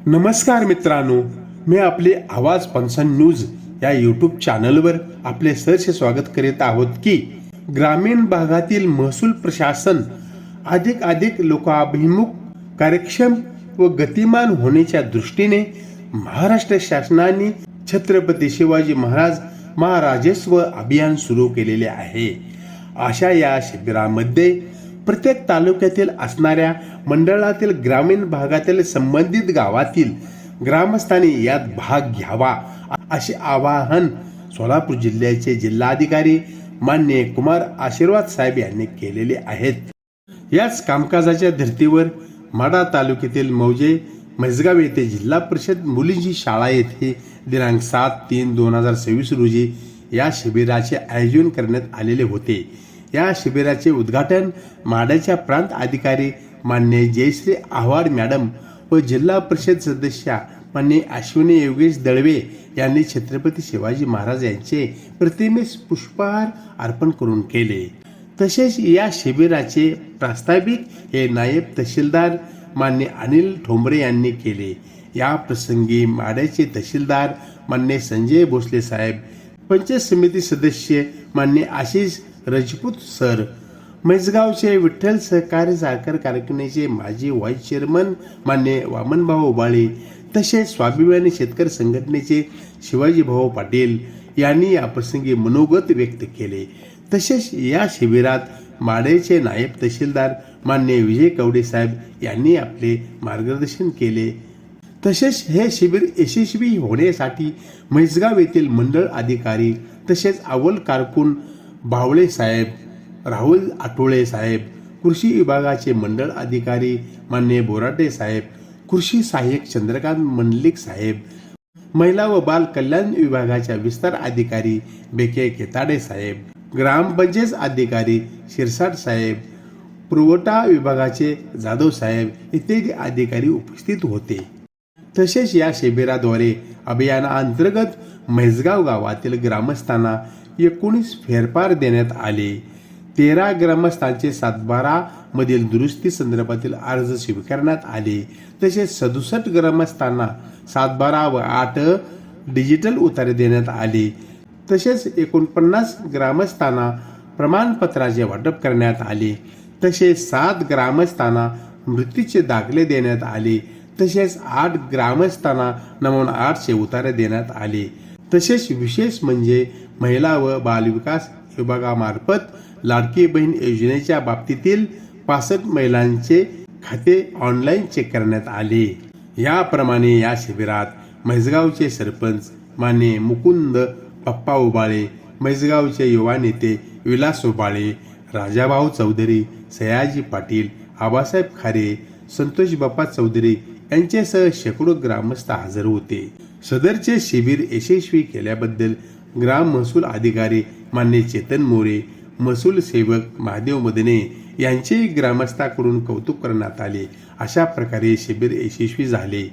नमस्कार मित्रांनो, मी आपले आवाज पंचान न्यूज या यूट्यूब चॅनलवर आपले सहर्ष स्वागत करीत आहोत की ग्रामीण भागातील महसूल प्रशासन अधिक लोकाभिमुख, कार्यक्षम व गतिमान होण्याच्या दृष्टीने महाराष्ट्र शासनाने छत्रपती शिवाजी महाराजस्व अभियान सुरू केलेले आहे। अशा या शिबिरामध्ये प्रत्येक तालुक्यातील असणाऱ्या मंडळातील ग्रामीण भागातील संबंधित गावातील ग्रामस्थांनी यात भाग घ्यावा असे आवाहन सोलापूर जिल्ह्याचे जिल्हाधिकारी माननीय कुमार आशीर्वाद साहेब यांनी केलेले आहेत। याच कामकाजाच्या धर्तीवर माढा तालुक्यातील मौजे म्हैसगाव येथे जिल्हा परिषद मुलींची शाळा येथे दिनांक 7/3/2026 रोजी या शिबिराचे आयोजन करण्यात आलेले होते। या शिबिराचे उद्घाटन माढ्याच्या प्रांत अधिकारी मान्य जयश्री आव्हाड मॅडम व जिल्हा परिषद सदस्या मान्य अश्विनी योगेश दळवे यांनी छत्रपती शिवाजी महाराज यांचे प्रतिमेस पुष्पहार अर्पण करून केले। तसेच या शिबिराचे प्रास्ताविक हे नायब तहसीलदार मान्य अनिल ठोंबरे यांनी केले। या प्रसंगी माढ्याचे तहसीलदार मान्य संजय भोसले साहेब, पंचायत समिती सदस्य मान्य आशिष राजपूत सर, म्हैसगावचे विठ्ठल सहकारी साखर कारखान्याचे माजी व्हाईस चेअरमन मान्य वामनभाऊ उबाळे, तसेच स्वाभिमानी शेतकरी संघटनेचे शिवाजीभाऊ पाटील यांनी या प्रसंगी मनोगत व्यक्त केले। तसेच या शिबिरात माढ्याचे नायब तहसीलदार मान्य विजय कवडे साहेब यांनी आपले मार्गदर्शन केले। तसेच हे शिबिर यशस्वी होण्यासाठी म्हैसगाव येथील मंडळ अधिकारी तसेच अव्वल कारकून बावळे साहेब, राहुल आठवळे साहेब, कृषी विभागाचे मंडळ अधिकारी मान्य बोराटे साहेब, कृषी सहाय्यक चंद्रकांत मंडलिक साहेब, महिला व बाल कल्याण विभागाच्या विस्तार अधिकारी बेके केताडे साहेब, ग्रामपंचायत अधिकारी शिरसाट साहेब, पुरवठा विभागाचे जाधव साहेब इत्यादी अधिकारी उपस्थित होते। तसेच या शिबिराद्वारे अभियानाअंतर्गत म्हैसगाव गावातील ग्रामस्थांना 19 फेरफार देण्यात आले। 13 ग्रामस्थांचे 7/12 मधील दुरुस्ती संदर्भातील अर्ज स्वीकारण्यात आले। तसेच 67 ग्रामस्थांना 7/12 व 8 डिजिटल उतारे देण्यात आले। तसेच 49 ग्रामस्थांना प्रमाणपत्राचे वाटप करण्यात आले। तसेच 7 ग्रामस्थांना मृत्यूचे दाखले देण्यात आले। तसेच 8 ग्रामस्थांना नमुना 8चे उतारे देण्यात आले। तसेच विशेष म्हणजे महिला व बालविकास विभागामार्फत लाडकी बहीण योजनेच्या बाबतीतील 65 महिलांचे खाते ऑनलाईन चेक करण्यात आले। याप्रमाणे या शिबिरात म्हैसगावचे सरपंच मान्य मुकुंद पप्पा उबाळे, म्हैसगावचे युवा नेते विलास उबाळे, राजाभाऊ चौधरी, सयाजी पाटील, आबासाहेब खारे, संतोष बाप्पा चौधरी यांच्यासह शेकडो ग्रामस्थ हजर होते। सदरचे शिबिर यशस्वी केल्याबद्दल ग्राम महसूल अधिकारी मान्य चेतन मोरे, महसूल सेवक महादेव मदने यांचे ग्रामस्थांकडून कौतुक करण्यात आले। अशा प्रकारे शिबिर यशस्वी झाले।